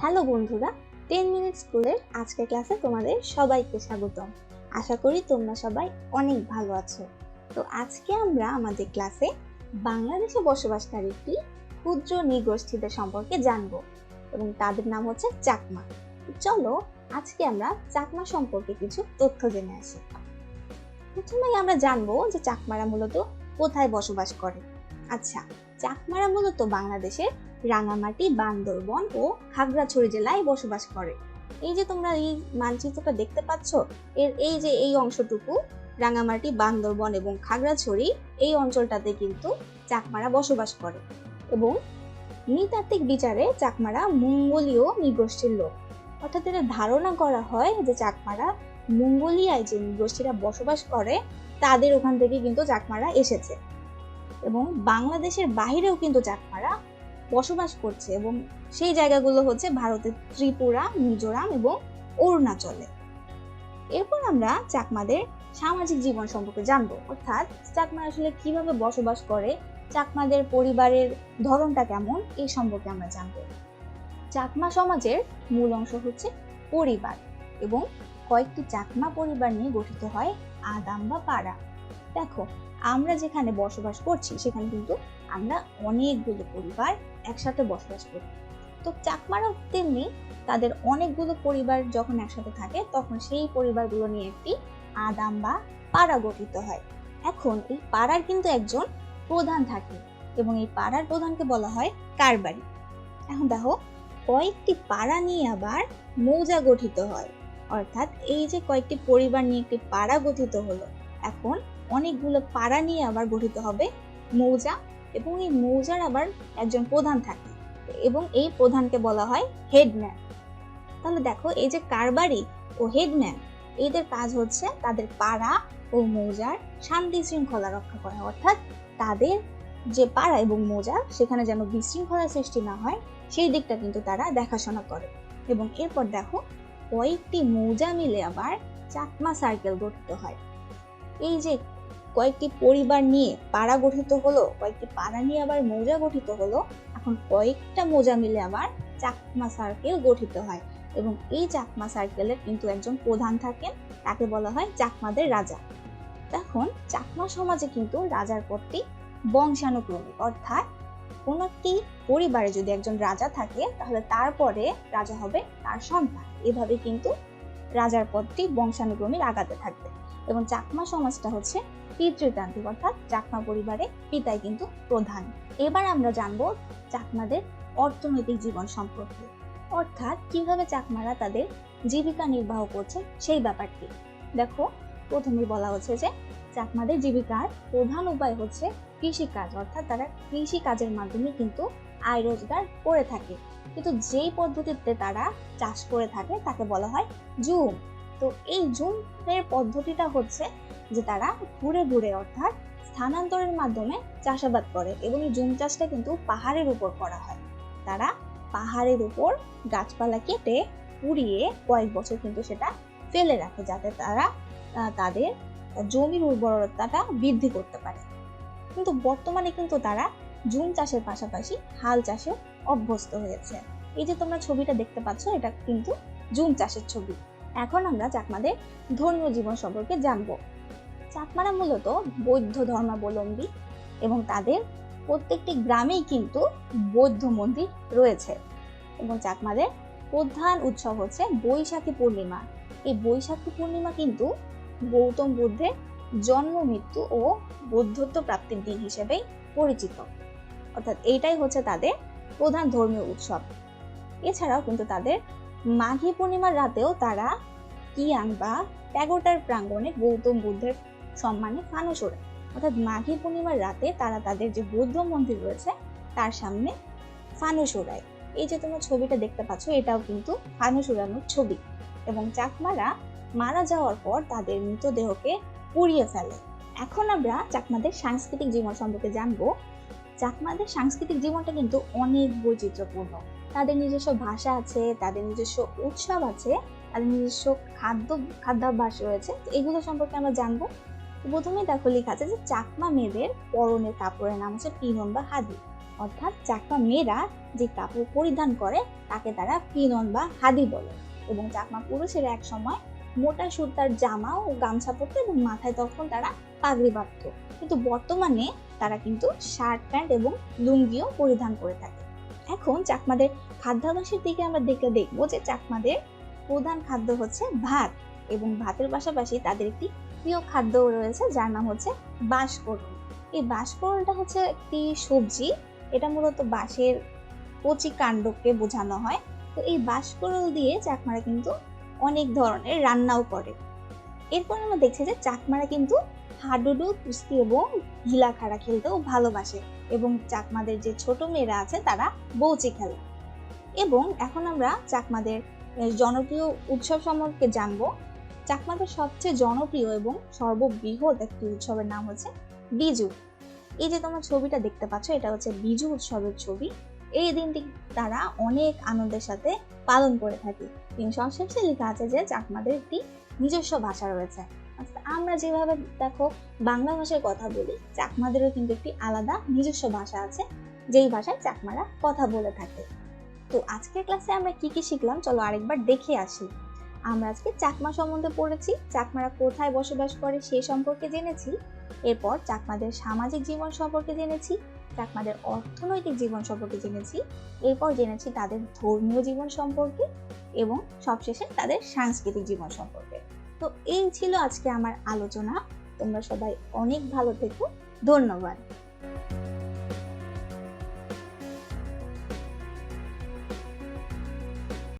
Hello বন্ধুরা, 10 minute স্কুলের আজকের ক্লাসে তোমাদের সবাইকে স্বাগতম। আশা করি তোমরা সবাই অনেক ভালো আছো। তো আজকে আমরা আমাদের ক্লাসে বাংলাদেশে বসবাসকারী একটি ক্ষুদ্র নৃগোষ্ঠীদের সম্পর্কে জানবো এবং তাদের নাম হচ্ছে চাকমা। চলো আজকে আমরা চাকমা সম্পর্কে কিছু তথ্য জেনে আসি। প্রথমেই আমরা জানবো যে চাকমারা মূলত কোথায় বসবাস করে। আচ্ছা, চাকমারা মূলত বাংলাদেশের রাঙামাটি, বান্দরবন ও খাগড়াছড়ি জেলায় বসবাস করে। এই যে তোমরা এই মানচিত্রটা দেখতে পাচ্ছ, এর এই যে এই অংশটুকু রাঙামাটি, বান্দরবন এবং খাগড়াছড়ি, এই অঞ্চলটাতে কিন্তু চাকমারা বসবাস করে এবং নৃতাত্ত্বিক বিচারে চাকমারা মঙ্গোলীয় নৃগোষ্ঠীর লোক। অর্থাৎ এটা ধারণা করা হয় যে চাকমারা মঙ্গোলিয়ায় যে নৃগোষ্ঠীরা বসবাস করে তাদের ওখান থেকে কিন্তু চাকমারা এসেছে এবং বাংলাদেশের বাহিরেও কিন্তু চাকমারা বসবাস করছে এবং সেই জায়গাগুলো হচ্ছে ভারতের ত্রিপুরা, মিজোরাম এবং অরুণাচলে। এরপর আমরা চাকমাদের সামাজিক জীবন সম্পর্কে জানবো, অর্থাৎ চাকমারা আসলে কিভাবে বসবাস করে, চাকমাদের পরিবারের ধরনটা কেমন, এই সম্পর্কে আমরা জানবো। চাকমা সমাজের মূল অংশ হচ্ছে পরিবার এবং কয়েকটি চাকমা পরিবার নিয়ে গঠিত হয় আদাম বা পাড়া। দেখো, আমরা যেখানে বসবাস করছি সেখানে কিন্তু আমরা অনেকগুলো পরিবার একসাথে বসবাস করি। তো চাকমারাও তেমনি তাদের অনেকগুলো পরিবার যখন একসাথে থাকে তখন সেই পরিবারগুলো নিয়ে একটি আদাম বা পাড়া গঠিত হয়। এখন এই পাড়ার কিন্তু একজন প্রধান থাকে এবং এই পাড়ার প্রধানকে বলা হয় কারবারি। এখন দেখো, কয়েকটি পাড়া নিয়ে আবার মৌজা গঠিত হয়, অর্থাৎ এই যে কয়েকটি পরিবার নিয়ে একটি পাড়া গঠিত হলো, এখন অনেকগুলো পাড়া নিয়ে আবার গঠিত হবে মৌজা এবং এই মৌজার আবার একজন প্রধান থাকে এবং এই প্রধানকে বলা হয় হেডম্যান। তাহলে দেখো, এই যে কারবারি ও হেডম্যান, এদের কাজ হচ্ছে তাদের পাড়া ও মৌজার শান্তি শৃঙ্খলা রক্ষা করা, অর্থাৎ তাদের যে পাড়া এবং মৌজা সেখানে যেন বিশৃঙ্খলা সৃষ্টি না হয় সেই দিকটা কিন্তু তারা দেখাশোনা করে। এবং এরপর দেখো, কয়েকটি মৌজা মিলে আবার চাকমা সার্কেল গঠিত হয়। এই যে কয়েকটি পরিবার নিয়ে পাড়া গঠিত হলো, কয়েকটি পাড়া নিয়ে আবার মৌজা গঠিত হলো, এখন কয়েকটা মৌজা মিলে আবার চাকমা সার্কেল গঠিত হয় এবং এই চাকমা সার্কেলের কিন্তু একজন প্রধান থাকেন, তাকে বলা হয় চাকমাদের রাজা। এখন চাকমা সমাজে কিন্তু রাজার পদটি বংশানুক্রমিক, অর্থাৎ কোন একটি পরিবারে যদি একজন রাজা থাকে তাহলে তারপরে রাজা হবে তার সন্তান, এভাবে কিন্তু রাজার পদটি বংশানুক্রমিক আগাতে থাকবে। এবং চাকমা সমাজটা হচ্ছে পিতৃতান্ত্রিক, অর্থাৎ চাকমা পরিবারে পিতাই কিন্তু প্রধান। এবার আমরা জানবো চাকমাদের অর্থনৈতিক জীবন সম্পর্কে, অর্থাৎ কিভাবে চাকমারা তাদের জীবিকা নির্বাহ করছে সেই ব্যাপারটি। দেখো, প্রথমেই বলা হচ্ছে যে চাকমাদের জীবিকার প্রধান উপায় হচ্ছে কৃষিকাজ, অর্থাৎ তারা কৃষি কাজের মাধ্যমে কিন্তু আয় রোজগার করে থাকে। কিন্তু যেই পদ্ধতিতে তারা চাষ করে থাকে তাকে বলা হয় জুম। তো এই জুমের পদ্ধতিটা হচ্ছে যে তারা ঘুরে ঘুরে, অর্থাৎ স্থানান্তরের মাধ্যমে চাষাবাদ করে এবং এই জুম চাষটা কিন্তু পাহাড়ের উপর করা হয়। তারা পাহাড়ের উপর গাছপালা কেটে পুড়িয়ে কয়েক বছর কিন্তু সেটা ফেলে রাখে যাতে তারা তাদের জমির উর্বরতাটা বৃদ্ধি করতে পারে। কিন্তু বর্তমানে কিন্তু তারা জুম চাষের পাশাপাশি হাল চাষে অভ্যস্ত হয়েছে। এই যে তোমরা ছবিটা দেখতে পাচ্ছ, এটা কিন্তু জুম চাষের ছবি। এখন আমরা চাকমাদের ধর্মীয় জীবন সম্পর্কে জানবো। চাকমারা মূলত বৌদ্ধ ধর্মাবলম্বী এবং তাদের প্রত্যেকটি গ্রামেই কিন্তু বৌদ্ধ মন্দির রয়েছে এবং চাকমাদের প্রধান উৎসব হচ্ছে বৈশাখী পূর্ণিমা। এই বৈশাখী পূর্ণিমা কিন্তু গৌতম বুদ্ধের জন্ম, মৃত্যু ও বৌদ্ধত্ব প্রাপ্তির দিন হিসেবেই পরিচিত, অর্থাৎ এইটাই হচ্ছে তাদের প্রধান ধর্মীয় উৎসব। এছাড়াও কিন্তু তাদের মাঘী পূর্ণিমার রাতেও তারা কিয়াং বা প্যাগোডার প্রাঙ্গণে গৌতম বুদ্ধের সম্মানে ফানুস ওড়ায়, অর্থাৎ মাঘী পূর্ণিমার রাতে তারা তাদের যে বৌদ্ধ মন্দির রয়েছে তার সামনে ফানুস ওড়ায়। এই যে তোমরা ছবিটা দেখতে পাচ্ছ, এটাও কিন্তু ফানুস ওড়ানোর ছবি। এবং চাকমারা মারা যাওয়ার পর তাদের মৃতদেহকে পুড়িয়ে ফেলে। এখন আমরা চাকমাদের সাংস্কৃতিক জীবন সম্পর্কে জানবো। চাকমাদের সাংস্কৃতিক জীবনটা কিন্তু অনেক বৈচিত্র্যপূর্ণ। তাদের নিজস্ব ভাষা আছে, তাদের নিজস্ব উৎসব আছে, তাদের নিজস্ব খাদ্যাভ্যাস রয়েছে। এগুলো সম্পর্কে আমরা জানবো। প্রথমেই দেখো লেখা আছে যে চাকমা মেয়েদের পরনের কাপড়ের নাম হচ্ছে পিনন বা হাদি। অর্থাৎ চাকমা মেয়েরা যে কাপড় পরিধান করে তাকে তারা পিনন বা হাদি বলে, এবং চাকমা পুরুষেরা এক সময় মোটা সুতার জামা ও গামছা পরতো এবং মাথায় তখন তারা পাগড়ি বাঁধত। কিন্তু বর্তমানে তারা কিন্তু শার্ট প্যান্ট এবং লুঙ্গিও পরিধান করে থাকে। এখন চাকমাদের খাদ্যাভ্যাসের দিকে আমরা দেখবো যে চাকমাদের প্রধান খাদ্য হচ্ছে ভাত, এবং ভাতের পাশাপাশি তাদের একটি প্রিয় খাদ্য রয়েছে যার নাম হচ্ছে বাঁশকরল। এই বাঁশকরলটা হচ্ছে একটি সবজি, এটা মূলত বাঁশের কচি কাণ্ডকে বোঝানো হয়। তো এই বাঁশকরল দিয়ে চাকমারা কিন্তু অনেক ধরনের রান্নাও করে। এরপর আমরা দেখছি যে চাকমারা কিন্তু হাডুডু, কুস্তি এবং ঘিলাখাড়া খেলতেও ভালোবাসে, এবং চাকমাদের যে ছোট মেয়েরা আছে তারা বউচি খেলে। এবং এখন আমরা চাকমাদের জনপ্রিয় উৎসব সম্পর্কে জানবো। চাকমাদের সবচেয়ে জনপ্রিয় এবং সর্ববৃহৎ একটি উৎসবের নাম হচ্ছে বিজু। এই যে তোমরা ছবিটা দেখতে পাচ্ছ, এটা হচ্ছে বিজু উৎসবের ছবি। এই দিনটি তারা অনেক আনন্দের সাথে পালন করে থাকে। সংক্ষেপে লেখা আছে যে চাকমাদের একটি নিজস্ব ভাষা রয়েছে। আমরা যেভাবে দেখো বাংলা ভাষায় কথা বলি, চাকমাদেরও কিন্তু একটি আলাদা নিজস্ব ভাষা আছে, যেই ভাষায় চাকমারা কথা বলে থাকে। তো আজকের ক্লাসে আমরা কি কি শিখলাম চলো আরেকবার দেখে আসি। আমরা আজকে চাকমা সম্বন্ধে পড়েছি, চাকমারা কোথায় বসবাস করে সে সম্পর্কে জেনেছি। এরপর চাকমাদের সামাজিক জীবন সম্পর্কে জেনেছি, চাকমাদের অর্থনৈতিক জীবন সম্পর্কে জেনেছি, এরপর জেনেছি তাদের ধর্মীয় জীবন সম্পর্কে, এবং সবশেষে তাদের সাংস্কৃতিক জীবন সম্পর্কে। তো এই ছিল আজকে আমার আলোচনা। তোমরা সবাই অনেক ভালো থেকো। ধন্যবাদ।